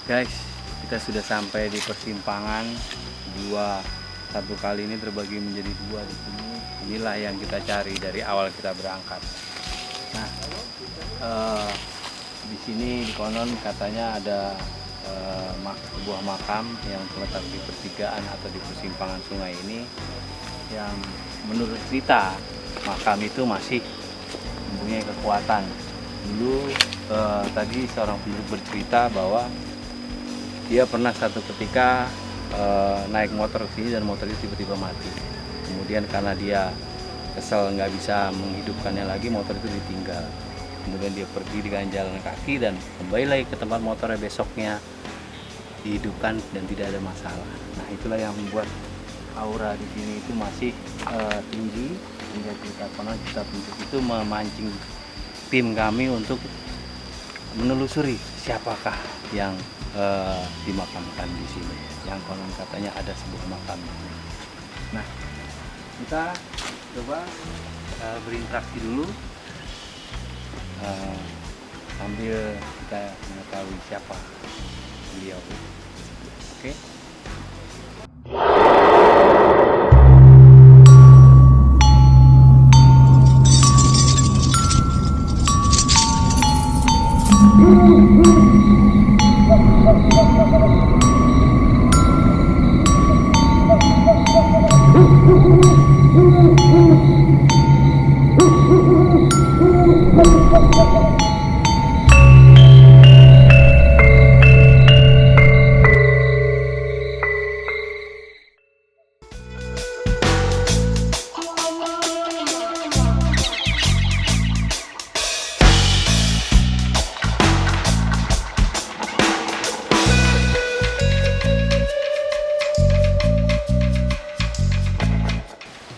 Guys, kita sudah sampai di persimpangan dua. Satu kali ini terbagi menjadi dua di sini. Inilah yang kita cari dari awal kita berangkat. Nah, di sini di konon katanya ada sebuah makam yang terletak di pertigaan atau di persimpangan sungai ini, yang menurut cerita makam itu masih mempunyai kekuatan. Dulu tadi seorang penduduk bercerita bahwa dia pernah satu ketika naik motor ke sini dan motor itu tiba-tiba mati. Kemudian karena dia kesel nggak bisa menghidupkannya lagi, motor itu ditinggal. Kemudian dia pergi dengan jalan kaki dan kembali lagi ke tempat motornya besoknya, dihidupkan dan tidak ada masalah. Nah, itulah yang membuat aura di sini itu masih tinggi. Hingga kita itu memancing tim kami untuk menelusuri siapakah yang dimakamkan di sini, yang konon katanya ada sebuah makam. Nah, kita coba berinteraksi dulu sambil kita mengetahui siapa beliau. Oke.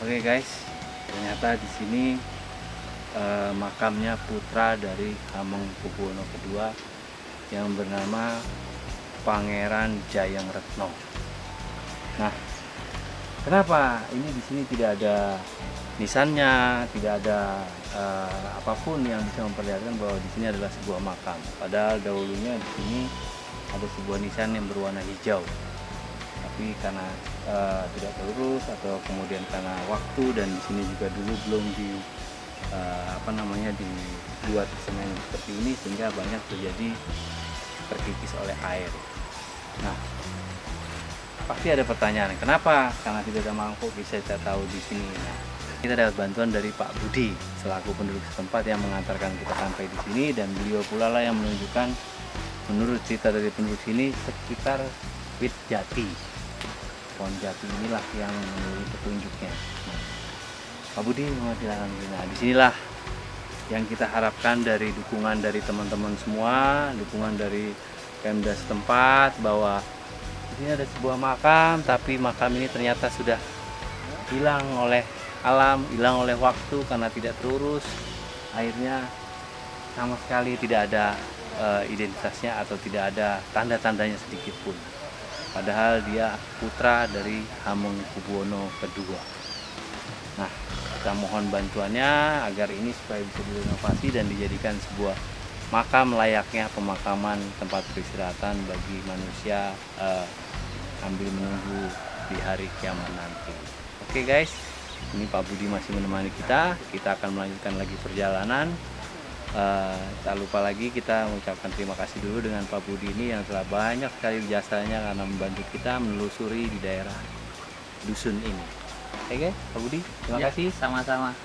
Oke guys, ternyata di sini makamnya putra dari Hamengkubuwono II yang bernama Pangeran Jayangretno. Nah, kenapa ini di sini tidak ada nisannya, tidak ada apapun yang bisa memperlihatkan bahwa di sini adalah sebuah makam. Padahal dahulunya di sini ada sebuah nisan yang berwarna hijau. Tapi karena tidak terurus atau kemudian karena waktu, dan di sini juga dulu belum dibuat semen seperti ini, sehingga banyak terjadi terkikis oleh air. Nah, pasti ada pertanyaan, kenapa? Karena tidak ada mangkuk bisa kita tahu di sini. Nah, kita dapat bantuan dari Pak Budi selaku penduduk setempat yang mengantarkan kita sampai di sini, dan beliau pula lah yang menunjukkan, menurut cerita dari penduduk sini, sekitar Wit Jati. Pohon jati inilah yang menjadi petunjuknya. Nah, Pak Budi silakan. Nah, disinilah yang kita harapkan dari dukungan dari teman-teman semua, dukungan dari Pemda setempat, bahwa Di sini ada sebuah makam, tapi makam ini ternyata sudah hilang oleh alam, hilang oleh waktu karena tidak terurus. Akhirnya sama sekali tidak ada identitasnya atau tidak ada tanda-tandanya sedikit pun. Padahal dia putra dari Hamengkubuwono II. Nah, kita mohon bantuannya agar ini supaya bisa direnovasi dan dijadikan sebuah makam layaknya pemakaman tempat peristirahatan bagi manusia sambil menunggu di hari kiamat nanti. Oke guys, ini Pak Budi masih menemani kita. Kita akan melanjutkan lagi perjalanan. Tak lupa lagi kita mengucapkan terima kasih dulu dengan Pak Budi ini yang telah banyak sekali jasanya karena membantu kita menelusuri di daerah dusun ini. Oke guys, Pak Budi, terima kasih. Sama-sama.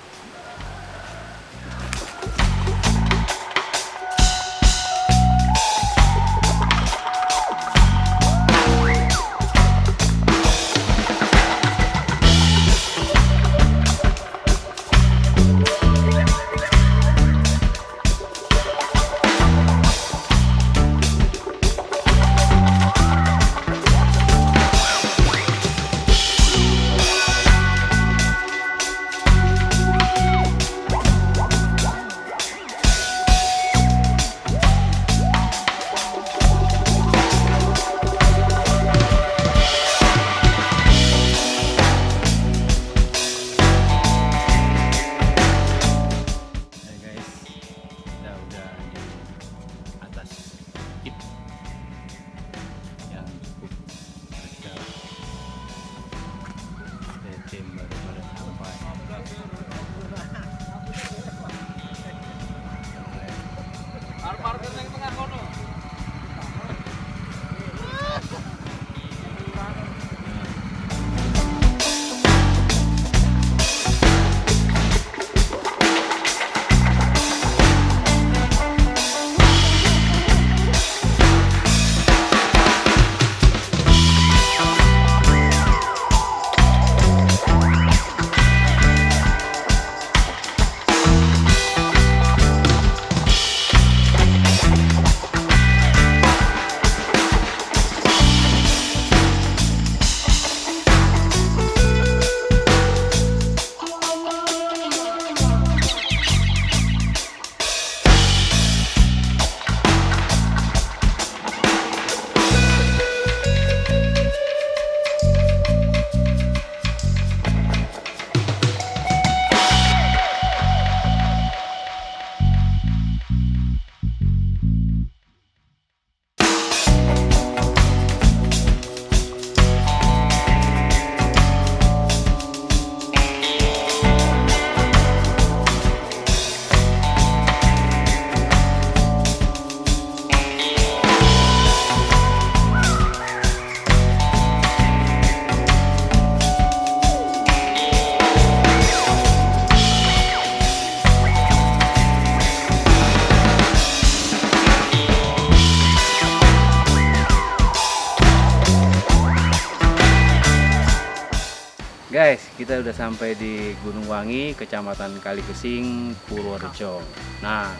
Guys, kita udah sampai di Gunung Wangi, Kecamatan Kalikesing, Purworejo. Nah,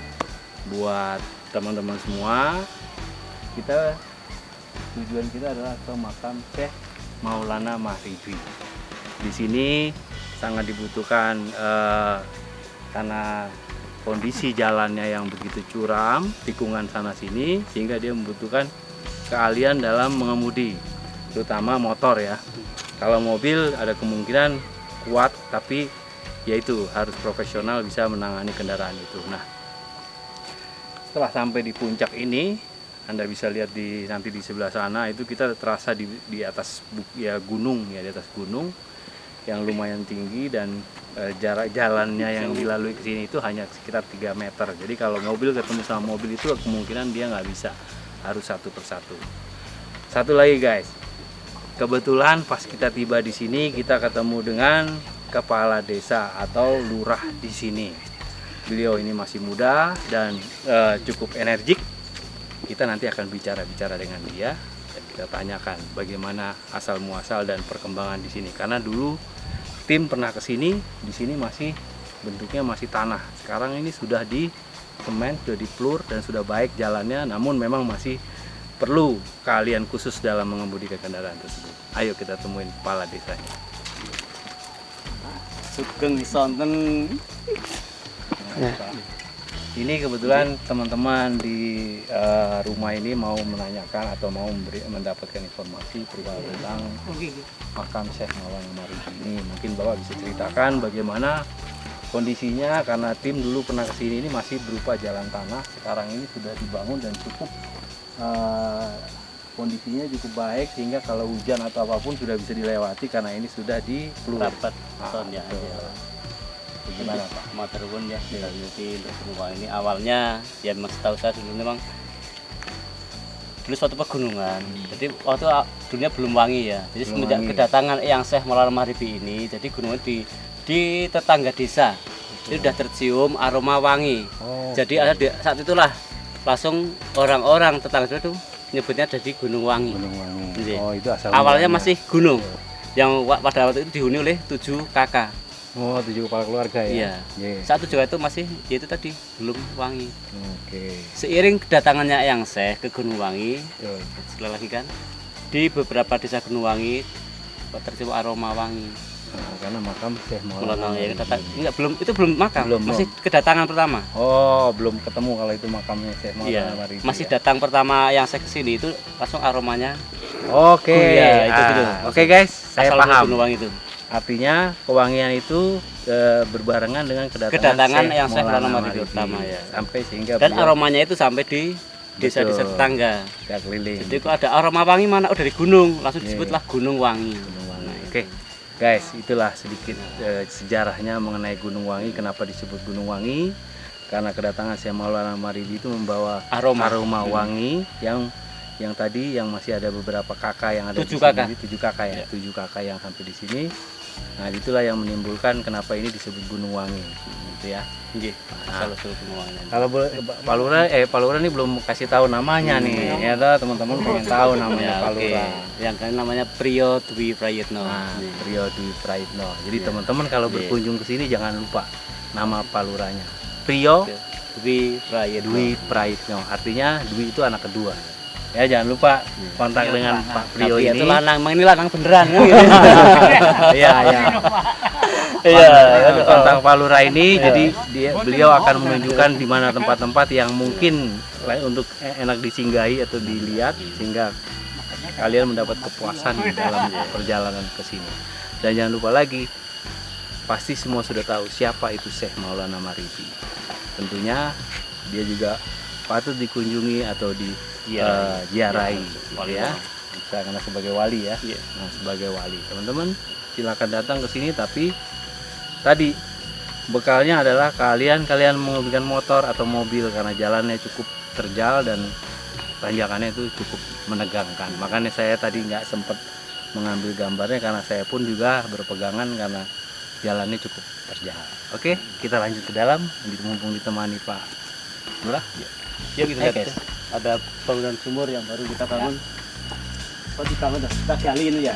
buat teman-teman semua, tujuan kita adalah ke makam Syekh Maulana Mahribi. Di sini sangat dibutuhkan karena kondisi jalannya yang begitu curam, tikungan sana sini, sehingga dia membutuhkan keahlian dalam mengemudi, terutama motor ya. Kalau mobil ada kemungkinan kuat, tapi yaitu harus profesional bisa menangani kendaraan itu. Nah, setelah sampai di puncak ini, Anda bisa lihat nanti di sebelah sana itu kita terasa di atas gunung ya, di atas gunung yang lumayan tinggi dan jarak jalannya yang dilalui ke sini itu hanya sekitar 3 meter. Jadi kalau mobil ketemu sama mobil itu kemungkinan dia nggak bisa, harus satu persatu. Satu lagi guys. Kebetulan pas kita tiba di sini kita ketemu dengan kepala desa atau lurah di sini. Beliau ini masih muda dan cukup energik. Kita nanti akan bicara dengan dia dan kita tanyakan bagaimana asal muasal dan perkembangan di sini. Karena dulu tim pernah ke sini, di sini masih bentuknya masih tanah. Sekarang ini sudah di semen, sudah di plur dan sudah baik jalannya, namun memang masih perlu keahlian khusus dalam mengemudikan kendaraan tersebut. Ayo kita temuin kepala desanya. Sugeng sonten. Ini kebetulan teman-teman di rumah ini mau menanyakan atau mau mendapatkan informasi perihal tentang makam Syekh Maulana Maridhi ini. Mungkin Bapak bisa ceritakan bagaimana kondisinya, karena tim dulu pernah kesini, ini masih berupa jalan tanah. Sekarang ini sudah dibangun dan cukup kondisinya cukup baik sehingga kalau hujan atau apapun sudah bisa dilewati karena ini sudah dipelur. Rapat ton ya. Bagaimana Pak? Matur nuwun ya, dilanjuti untuk Gunung ini awalnya ya Mas tahu saya dulu memang dulu suatu pegunungan. Jadi waktu dunia belum wangi ya. Jadi semenjak kedatangan Eyang Syekh Maulana Maridhi ini, jadi gunungan di tetangga desa itu sudah tercium aroma wangi. Jadi saat itulah langsung orang-orang tetangga itu nyebutnya jadi Gunung Wangi. Gunung Wangi. Jadi, itu asal awalnya masih gunung yang pada waktu itu dihuni oleh 7 kakak. 7 kepala keluarga ya. Iya. Saat juga itu masih yaitu tadi belum wangi. Oke. Seiring kedatangannya Eyang Syekh ke Gunung Wangi, sekali lagi kan di beberapa desa Gunung Wangi tercium aroma wangi. Nah, karena makam Syekh Maulana Ya, itu belum makam, masih belum. kedatangan pertama. Oh, belum ketemu kalau itu makamnya Syekh Maulana Maridhi. Masih datang pertama yang saya kesini itu langsung aromanya. Oke. Itu dulu. Oke guys, saya paham. Gunung Wangi itu. Artinya kewangian itu berbarengan dengan kedatangan Eyang Syekh Maulana Maridhi pertama ya. Sampai sehingga dan aromanya itu sampai di desa-desa tetangga. Keliling. Jadi kok ada aroma wangi mana? Oh, dari gunung, langsung disebutlah Gunung Wangi. Oke. Guys, itulah sedikit sejarahnya mengenai Gunung Wangi. Kenapa disebut Gunung Wangi? Karena kedatangan Syekh Maulana Maridhi itu membawa aroma wangi yang tadi yang masih ada beberapa kakak yang ada 7 di sini. kakak. 7 kakak ya, 7 kakak yang sampai di sini. Nah, itulah yang menimbulkan kenapa ini disebut Gunung Wangi, gitu ya. Nggih, asal-usul Gunung Wangi. Kalau Pak Lurah ini belum kasih tahu namanya nih, ya toh, teman-teman pengen tahu namanya Pak Lurah. Yang kan namanya Priyo Dwi Prayitno. Priyo Dwi Prayitno. Jadi teman-teman kalau berkunjung ke sini jangan lupa nama Pak Lurahnya. Priyo Dwi Prayitno. Dwi Prayitno. Artinya Dwi itu anak kedua. Ya, jangan lupa kontak dengan Pak Priyo ini. Itu lanang, ini lanang beneran. Iya, iya. Iya, tentang Pak Lurah ini, jadi beliau akan menunjukkan di mana tempat-tempat yang mungkin untuk enak disinggahi atau dilihat sehingga kalian mendapat kepuasan dalam perjalanan ke sini. Dan jangan lupa lagi, pasti semua sudah tahu siapa itu Syekh Maulana Maridhi. Tentunya dia juga patut dikunjungi atau diziarahi, ya. Karena sebagai wali ya. Nah, sebagai wali, teman-teman silakan datang ke sini, tapi tadi bekalnya adalah kalian mengemudikan motor atau mobil karena jalannya cukup terjal dan tanjakannya itu cukup menegangkan. Makanya saya tadi nggak sempat mengambil gambarnya karena saya pun juga berpegangan karena jalannya cukup terjal. Oke, kita lanjut ke dalam, mumpung ditemani Pak Lurah. Yuk kita lihat, ada bangunan sumur yang baru kita bangun. Oh, dibangun kita gali ini ya.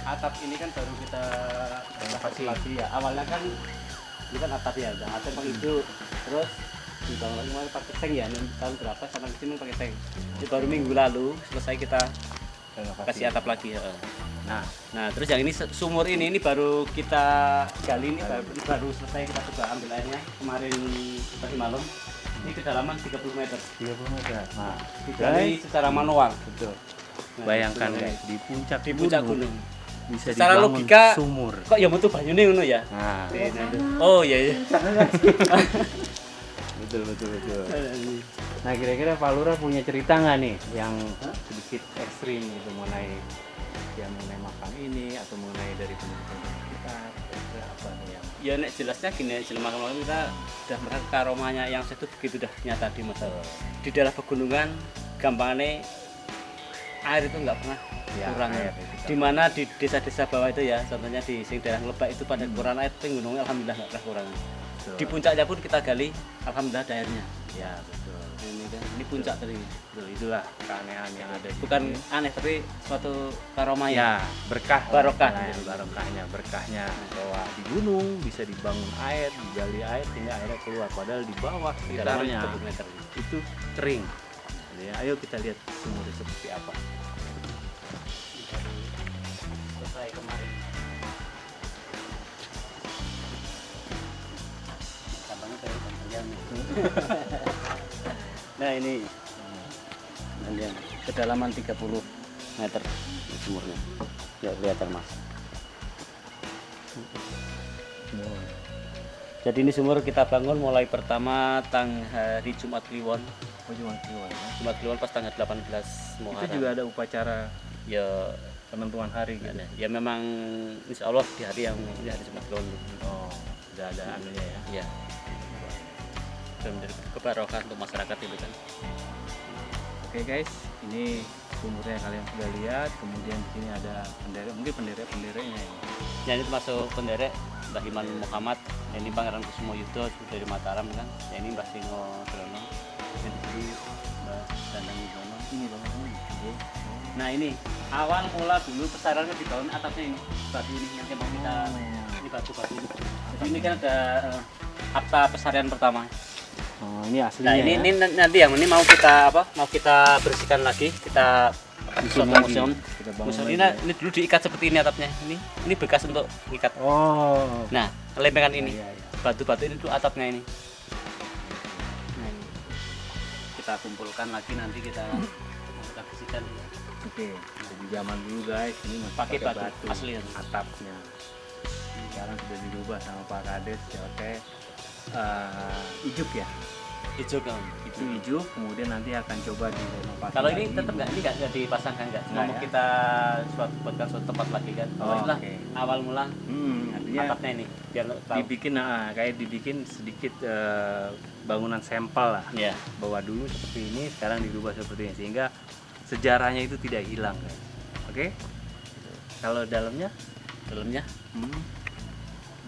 Atap ini kan baru kita renovasi lagi ya. Awalnya kan ini kan atap ya, udah atap pakai itu, terus dibangun lagi kemarin pakai seng ya. Tahun berapa sampai sini pakai seng. Jadi baru minggu lalu selesai kita kasih atap lagi ya. Nah terus yang ini sumur ini baru kita gali, ini baru selesai kita coba ambil airnya kemarin tadi malam. Ini kedalaman 30 meter. 30 meter. Nah, digali secara manual. Betul. Nah, bayangkan guys, di puncak gunung. Bisa secara dibangun logika sumur. Kok ya butuh banyune ngono ya? Nah, oh iya. betul. Nah, kira-kira Pak Lurah punya cerita nggak nih yang sedikit ekstrim gitu mengenai makam ini atau mengenai dari penduduk sekitar, apa nih yang ya nek jelasnya gini, jelas makam kita sudah merasakan aromanya yang satu begitu dah nyata di mata. Di daerah pegunungan gampangnya air itu nggak pernah Ya, kurang. air itu kan. Di mana di desa-desa bawah itu ya, contohnya di sing daerah Lebak itu pada kurang air, tapi gunungnya alhamdulillah nggak pernah kurang. Betul. Di puncaknya pun kita gali, alhamdulillah ada airnya. Ya betul. Ini kan, ini puncak tadi. Betul, itulah keanehan yang ada. Bukan aneh tapi suatu karomah ya. Ya, berkah. Barokah. Nah, barokahnya, berkahnya bahwa di gunung bisa dibangun air, digali air sehingga airnya keluar. Padahal di bawah sekitarnya Kedalaman 1 meter. itu kering. Jadi, ayo kita lihat sumurnya seperti apa. Selesai kemarin. Cabangnya kayak panjang nih. Nah ini panjang, kedalaman 30 meter sumurnya. Ya kelihatan mas. Jadi ini sumur kita bangun mulai pertama hari Jumat Kliwon. Oh, cuma keluar ya. Jumat Kliwon pas tanggal 18 Muharram. Itu juga ada upacara Ya, penentuan hari gitu. ya memang insya Allah di hari yang ini hari Jumat Kliwon. Oh, udah ada anunya ya. Ya. Dan menjadi kebarokan untuk masyarakat itu kan. Oke guys, ini sumurnya kalian sudah lihat. Kemudian di sini ada penderet, mungkin penderek-pendereknya ya. Ya ini termasuk penderek Mbah Iman Muhammad. Ya, ini Pangeran Kusumo Yudho dari Mataram kan. Ya ini Mbah Singo Drono. Dan di sini Mbah Dandang Widono. Ini bangunan ini. Nah ini awal mula dulu pesarannya dibangun atapnya ini batu ini yang mau kita ini batu-batu ini. Jadi ini kan ada akta pesarian pertama. Oh, ini aslinya. Nah ini nanti yang ini mau kita apa? Mau kita bersihkan lagi, kita Bikin suatu lagi. museum. Kita bangun Museum lagi ini, ya. ini dulu diikat seperti ini atapnya. Ini bekas untuk ikat. Oh. Nah, lempengan ini, Iya, iya. batu-batu ini tuh atapnya ini. Nah, ini. Kita kumpulkan lagi nanti kita bersihkan. Oke. Jadi zaman dulu guys, ini masih Pakai batu asli ya. atapnya. Sekarang sudah dirubah sama Pak Kades ya, oke. Ijuk ya. Hijau kan. Itu ijuk, kemudian nanti akan coba direnovasi. Kalau ini lagi. tetap nggak dipasangkan nggak? Cuma Nggak mau ya? kita buatkan suatu tempat lagi kan. Oh, Inilah oke. awal mula Artinya atapnya ini biar tahu. dibikin sedikit bangunan sampel lah. Ya. Bahwa dulu seperti ini, sekarang dirubah seperti ini sehingga sejarahnya itu tidak hilang guys. Oke? Kalau dalamnya Dalamnya.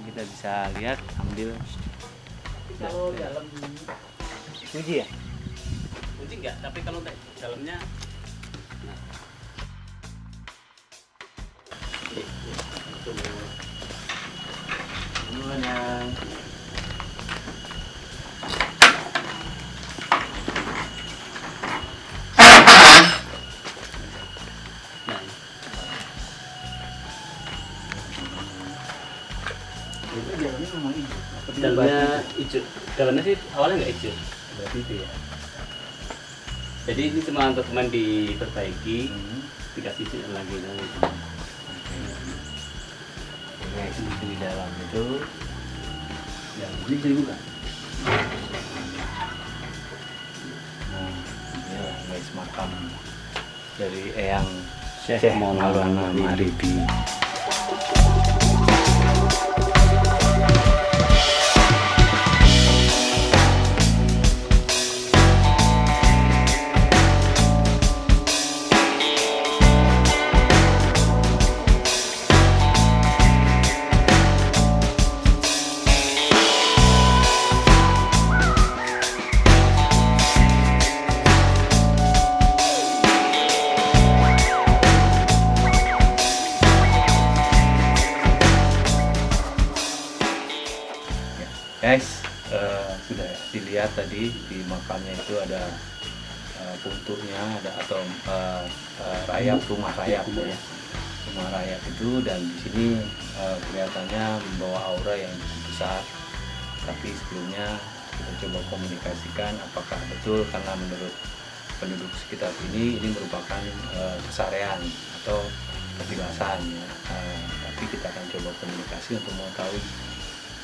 kita bisa lihat ambil Kalau dalam kunci ya. kunci enggak, tapi kalau dalamnya nah. Gimana? Nah, Itu jalannya memang hijau. dalamnya hijau. Dalamnya sih awalnya nggak hijau. Berarti itu ya. Jadi ini cuma untuk teman diperbaiki, dikasih sinar lagi nah, gitu. Guys, di dalam itu yang ini bisa dibuka. Nah, inilah guys makam dari Eyang Syekh Maulana Maribi. Guys, sudah dilihat tadi di makamnya itu ada puntuknya, ada atau rayap, rumah rayap ya, rumah rayap itu, dan di sini kelihatannya membawa aura yang cukup besar. Tapi sebelumnya kita coba komunikasikan apakah betul, karena menurut penduduk sekitar ini merupakan kesarean atau petilasan ya. Tapi kita akan coba komunikasi untuk mengetahui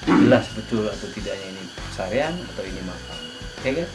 jelas betul atau tidaknya ini kesarian atau ini makam. Oke guys?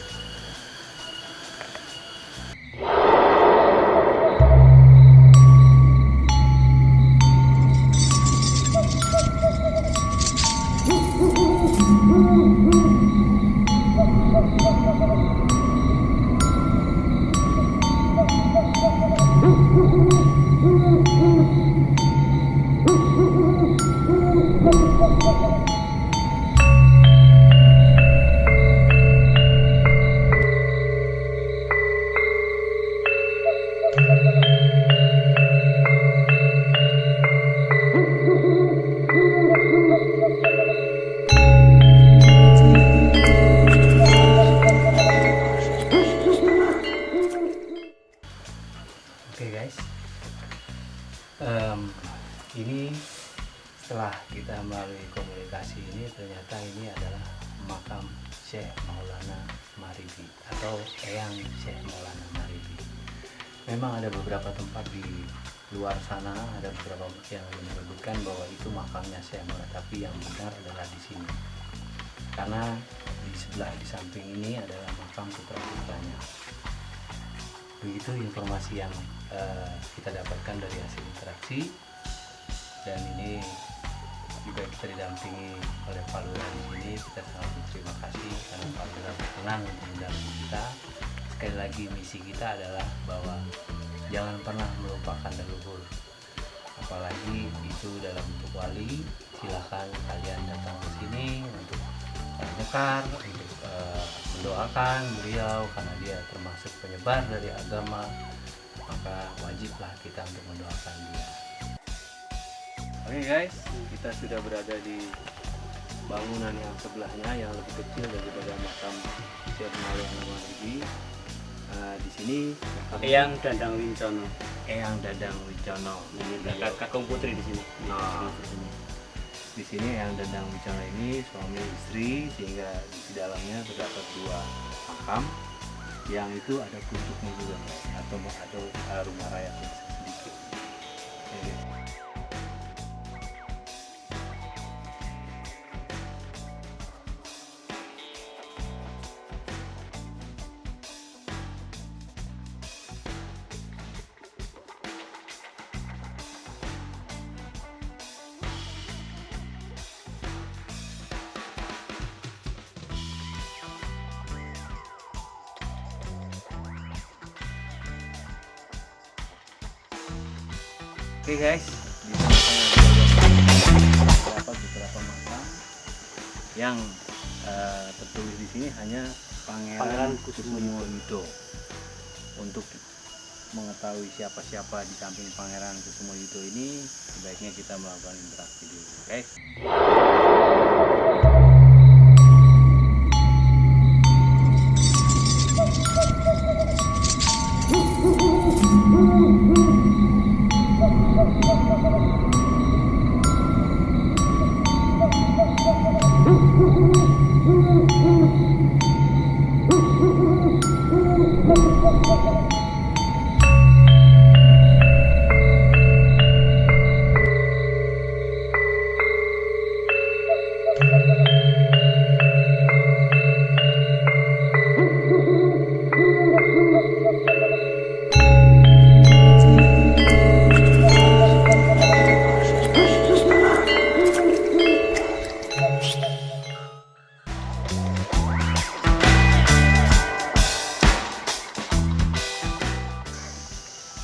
Ini setelah kita melalui komunikasi ini, ternyata ini adalah makam Syekh Maulana Maghribi atau Eyang Syekh Maulana Maghribi. Memang ada beberapa tempat di luar sana, ada beberapa yang menyebutkan bahwa itu makamnya Syekh Maulana, tapi yang benar adalah di sini. Karena di sebelah di samping ini adalah makam putra-putranya. Begitu informasi yang kita dapatkan dari hasil interaksi, dan ini juga kita didampingi oleh Pak Lurah di sini. Kita sangat berterima kasih karena Pak Lurah berkenan untuk mendampingi kita. Sekali lagi misi kita adalah bahwa jangan pernah melupakan leluhur, apalagi itu dalam bentuk wali. Silakan kalian datang ke sini untuk menyekat, untuk mendoakan beliau karena dia termasuk penyebar dari agama, maka wajiblah kita untuk mendoakan dia. Oke guys, kita sudah berada di bangunan yang sebelahnya yang lebih kecil daripada makam Syekh Maulana Maghribi. Di sini Eyang Dadang Wincono. Eyang Dadang Wincono. Dekat Kakung Putri di sini. Di sini Eyang Dadang Wincono ini suami istri, sehingga di dalamnya terdapat dua makam yang itu ada kuntuknya juga, atau rumah rakyat sedikit. Oke guys, di sana terdapat beberapa makam yang tertulis di sini hanya Pangeran Kusumoyudo. Untuk mengetahui siapa-siapa di samping Pangeran Kusumoyudo ini, sebaiknya kita melakukan interaksi dulu, guys.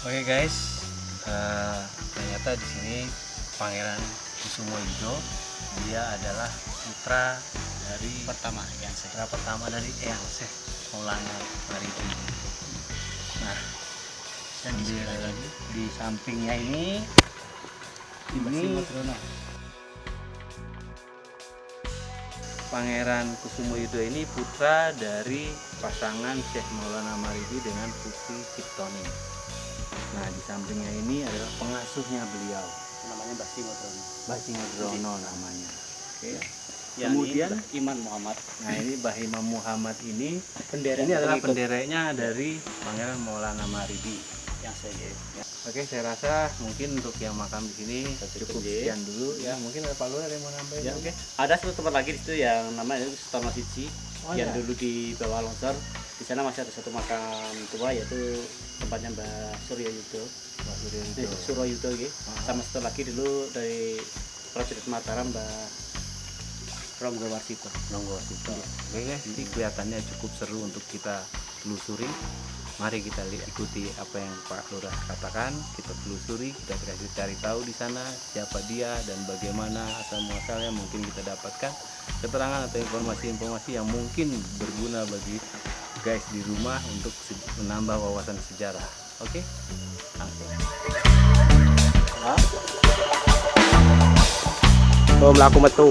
Oke guys, ternyata di sini Pangeran Kusumoyudo, dia adalah putra pertama dari Eyang Syekh Maulana Maghribi. Nah, dan di sampingnya ini Pangeran Kusumoyudo ini putra dari pasangan Syekh Maulana Maghribi dengan Putri Ciptoning. Nah, di sampingnya ini adalah pengasuhnya beliau, Namanya Mbah Singodrono. Mbah Singodrono namanya. Oke. Ya, Kemudian Iman Muhammad. nah ini Mbah Imam Muhammad ini Bendera ini adalah pengikut pendereknya dari Pangeran Maulana Maghribi. yang saya Ya. Oke, saya rasa mungkin untuk yang makam di sini cukup sekian dulu ya. Mungkin ada Pak Lurah ada yang mau nambahin? Ya, Oke. ada satu tempat lagi di situ yang namanya Sutono Siji, yang ya. dulu di bawah longsor. Di sana masih ada satu makam tua, yaitu tempatnya Mbah Suryayudo. Suryayudo gitu. Sama satu lagi dulu dari Prajurit Mataram, Mbah Ronggowarsito. Oke guys, ini kelihatannya cukup seru untuk kita telusuri. Mari kita ikuti apa yang Pak Lurah katakan. Kita telusuri, kita cari tahu di sana siapa dia dan bagaimana asal muasalnya. Mungkin kita dapatkan keterangan atau informasi-informasi yang mungkin berguna bagi guys di rumah untuk menambah wawasan sejarah. Oke? Langsung. Oh, melaku metu.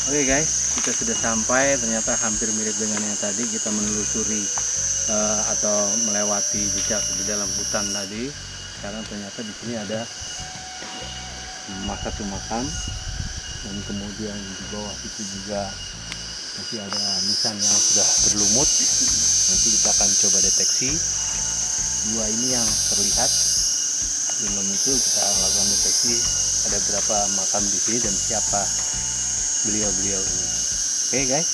Oke guys, kita sudah sampai. Ternyata hampir mirip dengan yang tadi. Kita menelusuri atau melewati jejak di dalam hutan tadi. Sekarang ternyata di sini ada satu makam, dan kemudian di bawah itu juga masih ada nisan yang sudah berlumut. Nanti kita akan coba deteksi. Dua ini yang terlihat. Sebelum itu kita lakukan deteksi ada berapa makam di sini dan siapa beliau-beliau ini. Oke guys.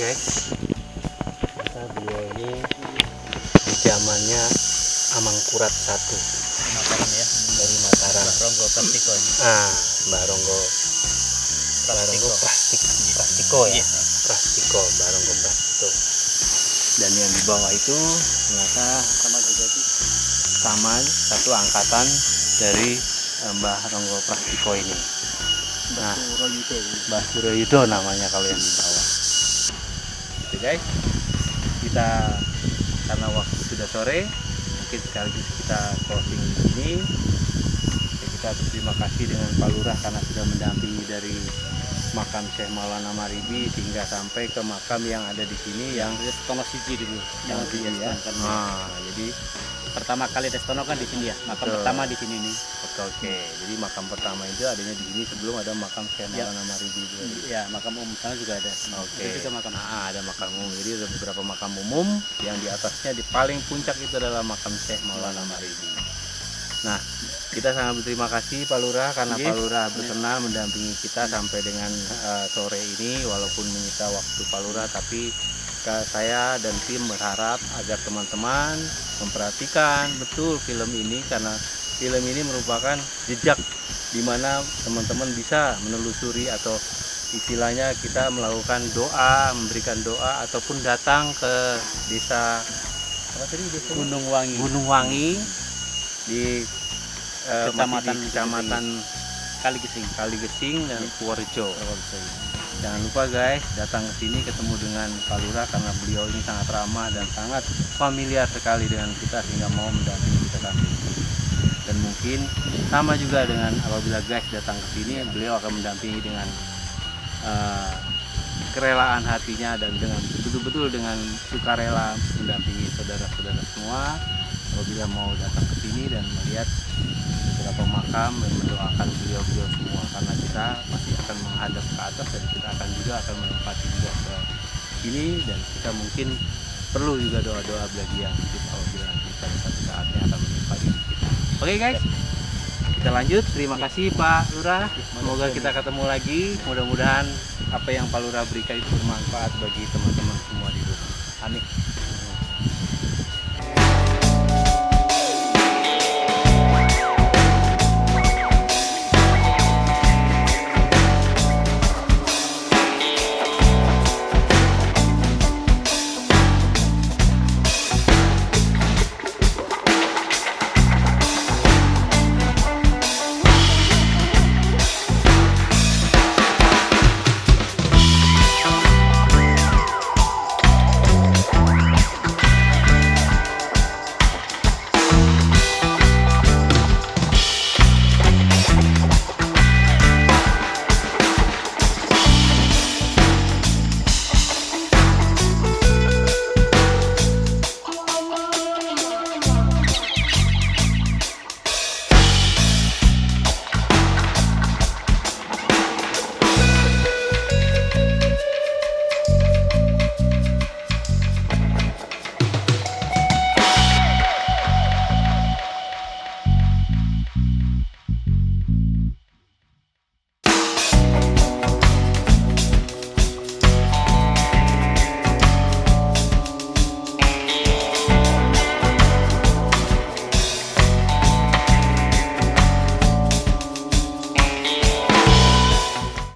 Guys, kita beliau ini di zamannya Amangkurat I Mataram ya, dari Mataram. Ronggo Prastiko ini. Mbak Ronggo Prastiko ya. Iya. Prastiko, Mbak Ronggo Prastiko. Dan yang di bawah itu ternyata Sama juga itu. sama satu angkatan dari Mbah Ronggo Prastiko ini. Nah, Suroyudo. Mbah Suroyudo namanya kalau yang di bawah. Oke guys, kita karena waktu sudah sore, mungkin sekaligus kita closing di sini. Oke, kita berterima kasih dengan Pak Lurah karena sudah mendampingi dari makam Syekh Maulana Maribi hingga sampai ke makam yang ada di sini yang Destono Siji dulu. yang di ya. Jadi Pertama kali Destono kan di sini ya. Makam Betul. pertama di sini nih. oke. Jadi makam pertama itu adanya di sini sebelum ada makam Syekh Ya. Maulana Maribi itu. Ya, makam umum sana juga ada. Oke. Itu juga makam. Ada makam umum. Jadi ada beberapa makam umum yang di atasnya di paling puncak itu adalah makam Syekh Maulana Maribi. Nah, kita sangat berterima kasih Pak Lurah karena Iya. Pak Lurah berkenan mendampingi kita sampai dengan sore ini walaupun menyita waktu Pak Lurah, tapi saya dan tim berharap agar teman-teman memperhatikan betul film ini karena film ini merupakan jejak di mana teman-teman bisa menelusuri atau istilahnya kita melakukan doa, memberikan doa ataupun datang ke desa apa tadi desa Gunung Wangi. Gunung Wangi di Kecamatan Kecamatan Kaligesing. Kaligesing dan Purworejo. Jangan lupa guys, datang ke sini ketemu dengan Pak Lurah karena beliau ini sangat ramah dan sangat familiar sekali dengan kita sehingga mau mendampingi kita saat ini. Dan mungkin sama juga dengan apabila guys datang ke sini, beliau akan mendampingi dengan kerelaan hatinya dan dengan betul-betul dengan sukarela mendampingi saudara-saudara semua apabila mau datang ke sini dan melihat beberapa makam dan mendoakan beliau-beliau semua karena kita masih akan menghadap ke atas dan kita akan menempati juga ke sini dan kita mungkin perlu juga doa-doa bagi yang hidup apabila nanti pada satu saatnya akan menimpa diri kita. Oke guys, kita lanjut. Terima kasih Pak Lurah. Semoga kita ketemu lagi. Mudah-mudahan apa yang Pak Lurah berikan itu bermanfaat bagi teman-teman semua di rumah. Amin.